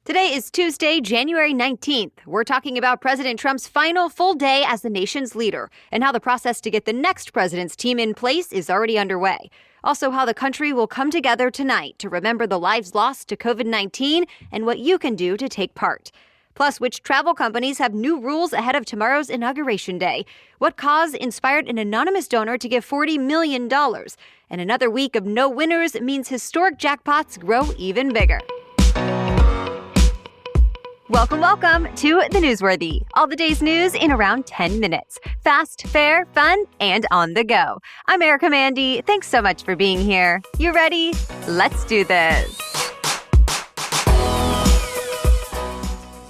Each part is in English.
Today is Tuesday, January 19th. We're talking about President Trump's final full day as the nation's leader and how the process to get the next president's team in place is already underway. Also, how the country will come together tonight to remember the lives lost to COVID-19 and what you can do to take part. Plus, which travel companies have new rules ahead of tomorrow's Inauguration Day? What cause inspired an anonymous donor to give $40 million? And another week of no winners means historic jackpots grow even bigger. Welcome to The Newsworthy. All the day's news in around 10 minutes. Fast, fair, fun, and on the go. I'm Erica Mandy. Thanks so much for being here. You ready? Let's do this.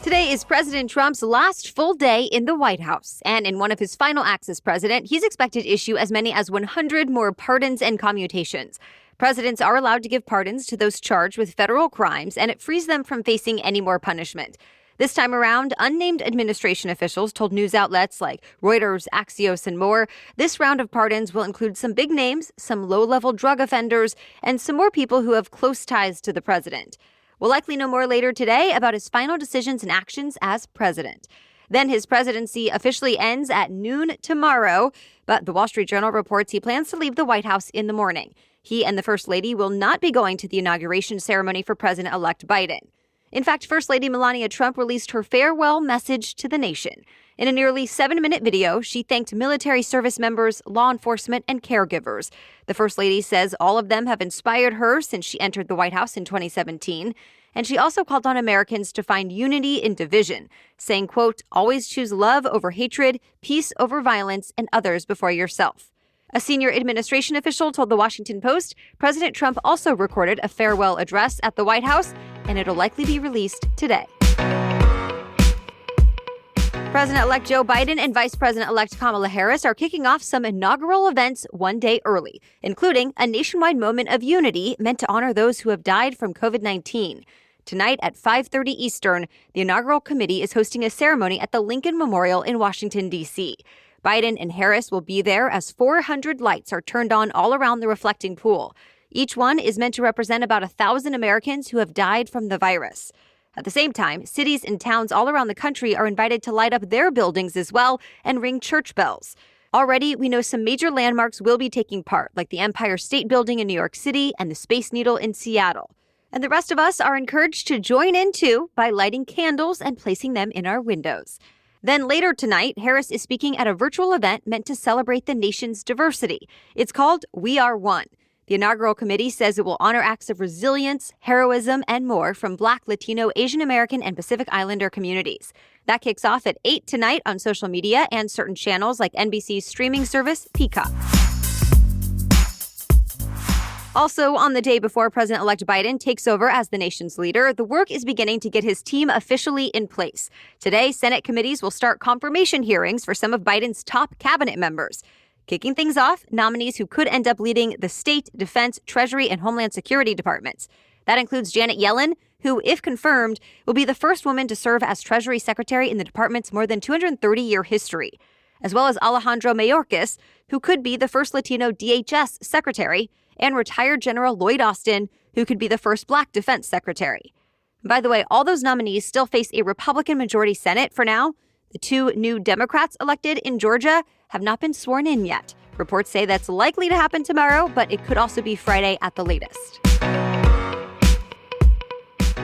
Today is President Trump's last full day in the White House. And in one of his final acts as president, he's expected to issue as many as 100 more pardons and commutations. Presidents are allowed to give pardons to those charged with federal crimes, and it frees them from facing any more punishment. This time around, unnamed administration officials told news outlets like Reuters, Axios, and more, this round of pardons will include some big names, some low-level drug offenders, and some more people who have close ties to the president. We'll likely know more later today about his final decisions and actions as president. Then his presidency officially ends at noon tomorrow, but the Wall Street Journal reports he plans to leave the White House in the morning. He and the First Lady will not be going to the inauguration ceremony for President-elect Biden. In fact, First Lady Melania Trump released her farewell message to the nation. In a nearly 7-minute video, she thanked military service members, law enforcement, and caregivers. The First Lady says all of them have inspired her since she entered the White House in 2017. And she also called on Americans to find unity in division, saying, quote, "Always choose love over hatred, peace over violence, and others before yourself." A senior administration official told the Washington Post President Trump also recorded a farewell address at the White House, and it'll likely be released today. President-elect Joe Biden and Vice President-elect Kamala Harris are kicking off some inaugural events one day early, including a nationwide moment of unity meant to honor those who have died from COVID-19. Tonight at 5:30 Eastern, the Inaugural Committee is hosting a ceremony at the Lincoln Memorial in Washington, D.C. Biden and Harris will be there as 400 lights are turned on all around the reflecting pool. Each one is meant to represent about 1,000 Americans who have died from the virus. At the same time, cities and towns all around the country are invited to light up their buildings as well and ring church bells. Already, we know some major landmarks will be taking part, like the Empire State Building in New York City and the Space Needle in Seattle. And the rest of us are encouraged to join in too by lighting candles and placing them in our windows. Then later tonight, Harris is speaking at a virtual event meant to celebrate the nation's diversity. It's called We Are One. The Inaugural Committee says it will honor acts of resilience, heroism, and more from Black, Latino, Asian American, and Pacific Islander communities. That kicks off at 8 tonight on social media and certain channels like NBC's streaming service, Peacock. Also, on the day before President-elect Biden takes over as the nation's leader, the work is beginning to get his team officially in place. Today, Senate committees will start confirmation hearings for some of Biden's top cabinet members. Kicking things off, nominees who could end up leading the state, defense, treasury, and homeland security departments. That includes Janet Yellen, who, if confirmed, will be the first woman to serve as Treasury Secretary in the department's more than 230-year history, as well as Alejandro Mayorkas, who could be the first Latino DHS Secretary, and retired General Lloyd Austin, who could be the first Black defense secretary. By the way, all those nominees still face a Republican majority Senate for now. The 2 new Democrats elected in Georgia have not been sworn in yet. Reports say that's likely to happen tomorrow, but it could also be Friday at the latest.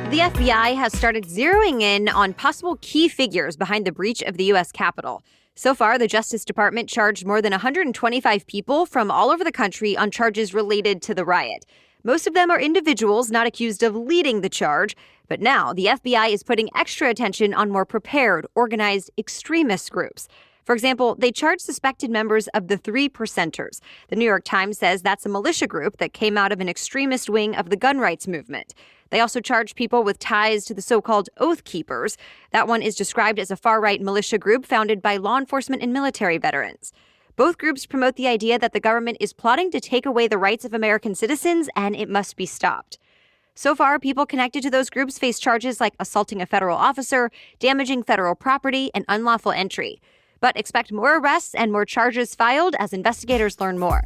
The FBI has started zeroing in on possible key figures behind the breach of the U.S. Capitol. So far, the Justice Department charged more than 125 people from all over the country on charges related to the riot. Most of them are individuals not accused of leading the charge, but now the FBI is putting extra attention on more prepared, organized extremist groups. For example, they charged suspected members of the 3 Percenters. The New York Times says that's a militia group that came out of an extremist wing of the gun rights movement. They also charged people with ties to the so-called Oath Keepers. That one is described as a far-right militia group founded by law enforcement and military veterans. Both groups promote the idea that the government is plotting to take away the rights of American citizens and it must be stopped. So far, people connected to those groups face charges like assaulting a federal officer, damaging federal property, and unlawful entry. But expect more arrests and more charges filed as investigators learn more.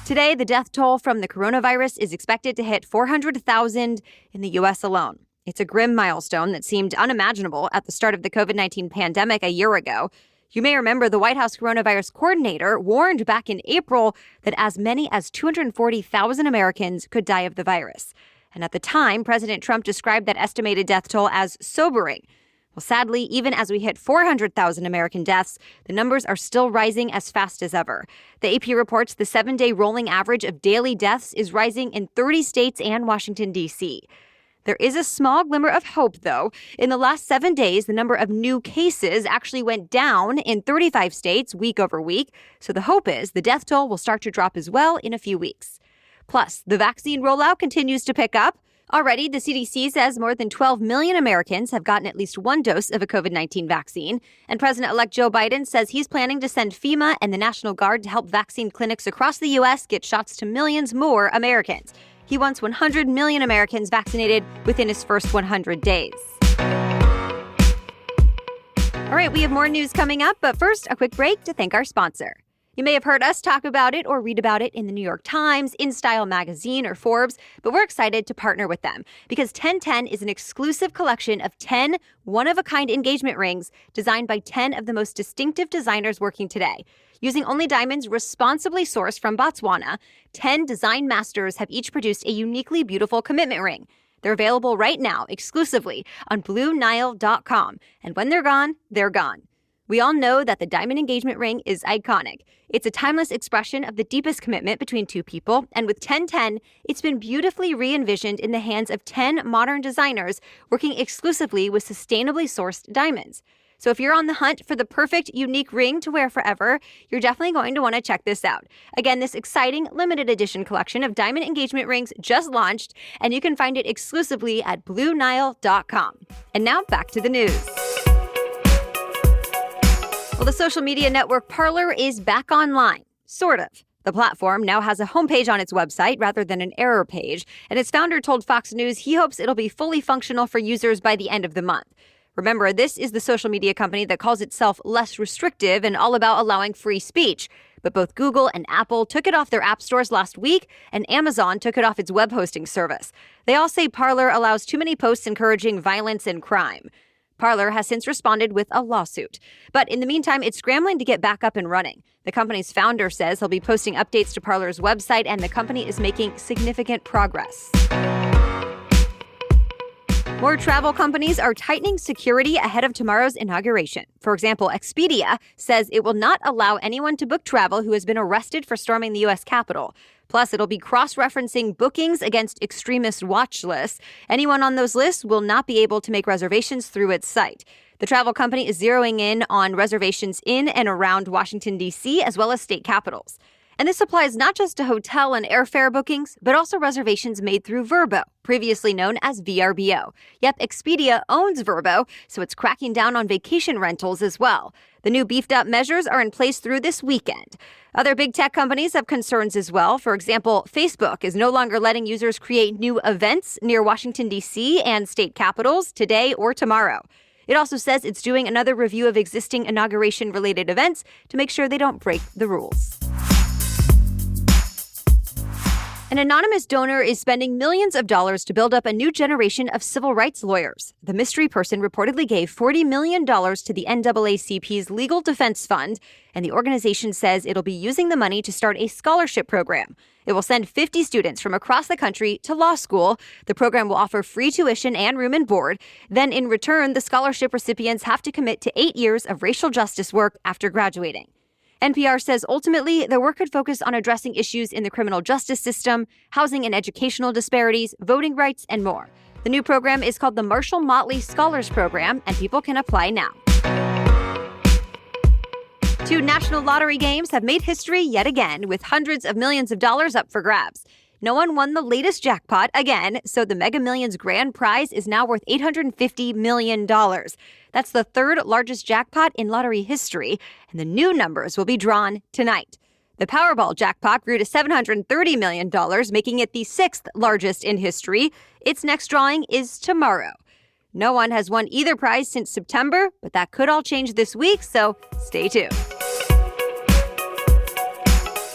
Today, the death toll from the coronavirus is expected to hit 400,000 in the U.S. alone. It's a grim milestone that seemed unimaginable at the start of the COVID-19 pandemic a year ago. You may remember the White House coronavirus coordinator warned back in April that as many as 240,000 Americans could die of the virus. And at the time, President Trump described that estimated death toll as sobering. Well, sadly, even as we hit 400,000 American deaths, the numbers are still rising as fast as ever. The AP reports the 7-day rolling average of daily deaths is rising in 30 states and Washington, D.C. There is a small glimmer of hope, though. In the last 7 days, the number of new cases actually went down in 35 states week over week. So the hope is the death toll will start to drop as well in a few weeks. Plus, the vaccine rollout continues to pick up. Already, the CDC says more than 12 million Americans have gotten at least one dose of a COVID-19 vaccine. And President-elect Joe Biden says he's planning to send FEMA and the National Guard to help vaccine clinics across the U.S. get shots to millions more Americans. He wants 100 million Americans vaccinated within his first 100 days. All right, we have more news coming up, but first, a quick break to thank our sponsor. You may have heard us talk about it or read about it in the New York Times, InStyle magazine, or Forbes, but we're excited to partner with them because 1010 is an exclusive collection of 10 one-of-a-kind engagement rings designed by 10 of the most distinctive designers working today. Using only diamonds responsibly sourced from Botswana, 10 design masters have each produced a uniquely beautiful commitment ring. They're available right now exclusively on BlueNile.com, and when they're gone, they're gone. We all know that the diamond engagement ring is iconic. It's a timeless expression of the deepest commitment between two people, and with 1010, it's been beautifully re-envisioned in the hands of 10 modern designers working exclusively with sustainably sourced diamonds. So if you're on the hunt for the perfect, unique ring to wear forever, you're definitely going to want to check this out. Again, this exciting limited edition collection of diamond engagement rings just launched, and you can find it exclusively at BlueNile.com. And now back to the news. Well, the social media network Parler is back online, sort of. The platform now has a homepage on its website rather than an error page, and its founder told Fox News he hopes it'll be fully functional for users by the end of the month. Remember, this is the social media company that calls itself less restrictive and all about allowing free speech. But both Google and Apple took it off their app stores last week, and Amazon took it off its web hosting service. They all say Parler allows too many posts encouraging violence and crime. Parler has since responded with a lawsuit. But in the meantime, it's scrambling to get back up and running. The company's founder says he'll be posting updates to Parler's website, and the company is making significant progress. More travel companies are tightening security ahead of tomorrow's inauguration. For example, Expedia says it will not allow anyone to book travel who has been arrested for storming the U.S. Capitol. Plus, it'll be cross-referencing bookings against extremist watch lists. Anyone on those lists will not be able to make reservations through its site. The travel company is zeroing in on reservations in and around Washington, D.C., as well as state capitals. And this applies not just to hotel and airfare bookings, but also reservations made through Vrbo, previously known as VRBO. Yep, Expedia owns Vrbo, so it's cracking down on vacation rentals as well. The new beefed-up measures are in place through this weekend. Other big tech companies have concerns as well. For example, Facebook is no longer letting users create new events near Washington, D.C. and state capitals today or tomorrow. It also says it's doing another review of existing inauguration-related events to make sure they don't break the rules. An anonymous donor is spending millions of dollars to build up a new generation of civil rights lawyers. The mystery person reportedly gave $40 million to the NAACP's Legal Defense Fund, and the organization says it'll be using the money to start a scholarship program. It will send 50 students from across the country to law school. The program will offer free tuition and room and board. Then, in return, the scholarship recipients have to commit to 8 years of racial justice work after graduating. NPR says ultimately, their work could focus on addressing issues in the criminal justice system, housing and educational disparities, voting rights, and more. The new program is called the Marshall Motley Scholars Program, and people can apply now. 2 national lottery games have made history yet again, with hundreds of millions of dollars up for grabs. No one won the latest jackpot again, so the Mega Millions grand prize is now worth $850 million. That's the 3rd largest jackpot in lottery history, and the new numbers will be drawn tonight. The Powerball jackpot grew to $730 million, making it the 6th largest in history. Its next drawing is tomorrow. No one has won either prize since September, but that could all change this week, so stay tuned.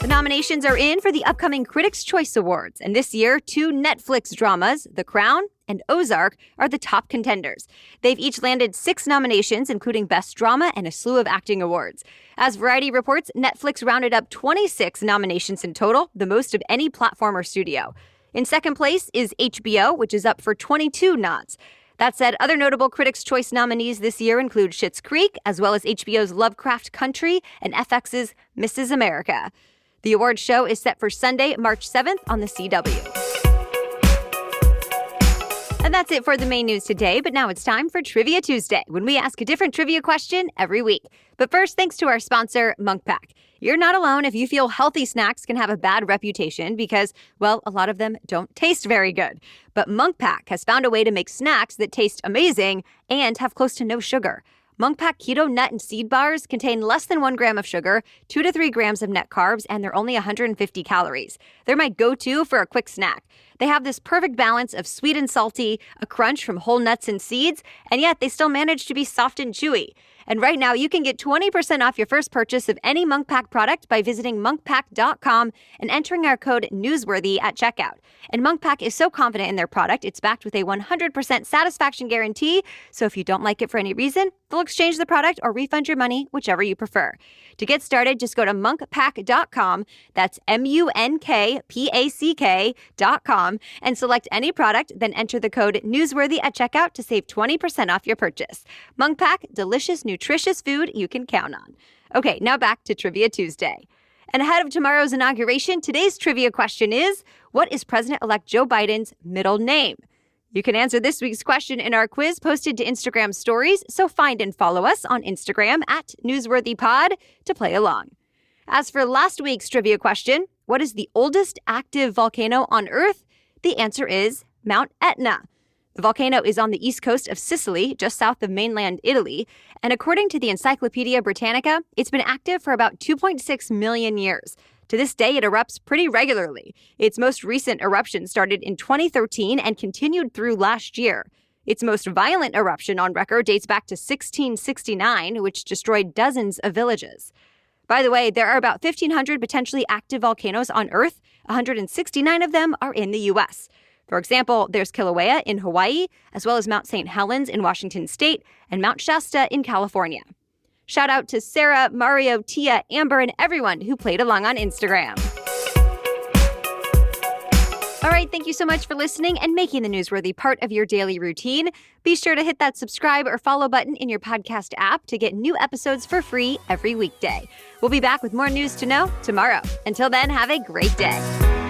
But now nominations are in for the upcoming Critics' Choice Awards, and this year, 2 Netflix dramas, The Crown and Ozark, are the top contenders. They've each landed 6 nominations, including Best Drama and a slew of acting awards. As Variety reports, Netflix rounded up 26 nominations in total, the most of any platform or studio. In second place is HBO, which is up for 22 nods. That said, other notable Critics' Choice nominees this year include Schitt's Creek, as well as HBO's Lovecraft Country and FX's Mrs. America. The awards show is set for Sunday, March 7th on the CW. And that's it for the main news today, but now it's time for Trivia Tuesday, when we ask a different trivia question every week. But first, thanks to our sponsor, MunkPack. You're not alone if you feel healthy snacks can have a bad reputation because, well, a lot of them don't taste very good. But MunkPack has found a way to make snacks that taste amazing and have close to no sugar. MunkPack Keto Nut and Seed Bars contain less than 1 gram of sugar, 2 to 3 grams of net carbs, and they're only 150 calories. They're my go-to for a quick snack. They have this perfect balance of sweet and salty, a crunch from whole nuts and seeds, and yet they still manage to be soft and chewy. And right now, you can get 20% off your first purchase of any MunkPack product by visiting monkpack.com and entering our code newsworthy at checkout. And MunkPack is so confident in their product, it's backed with a 100% satisfaction guarantee. So if you don't like it for any reason, they'll exchange the product or refund your money, whichever you prefer. To get started, just go to monkpack.com. That's monkpack.com and select any product, then enter the code newsworthy at checkout to save 20% off your purchase. MunkPack, delicious, nutritious food you can count on. Okay, now back to Trivia Tuesday. And ahead of tomorrow's inauguration, today's trivia question is, what is President-elect Joe Biden's middle name? You can answer this week's question in our quiz posted to Instagram stories, so find and follow us on Instagram at NewsworthyPod to play along. As for last week's trivia question, what is the oldest active volcano on Earth? The answer is Mount Etna. The volcano is on the east coast of Sicily, just south of mainland Italy, and according to the Encyclopedia Britannica, it's been active for about 2.6 million years. To this day, it erupts pretty regularly. Its most recent eruption started in 2013 and continued through last year. Its most violent eruption on record dates back to 1669, which destroyed dozens of villages. By the way, there are about 1,500 potentially active volcanoes on Earth. 169 of them are in the U.S. For example, there's Kilauea in Hawaii, as well as Mount St. Helens in Washington State, and Mount Shasta in California. Shout out to Sarah, Mario, Tia, Amber, and everyone who played along on Instagram. All right, thank you so much for listening and making the Newsworthy part of your daily routine. Be sure to hit that subscribe or follow button in your podcast app to get new episodes for free every weekday. We'll be back with more news to know tomorrow. Until then, have a great day.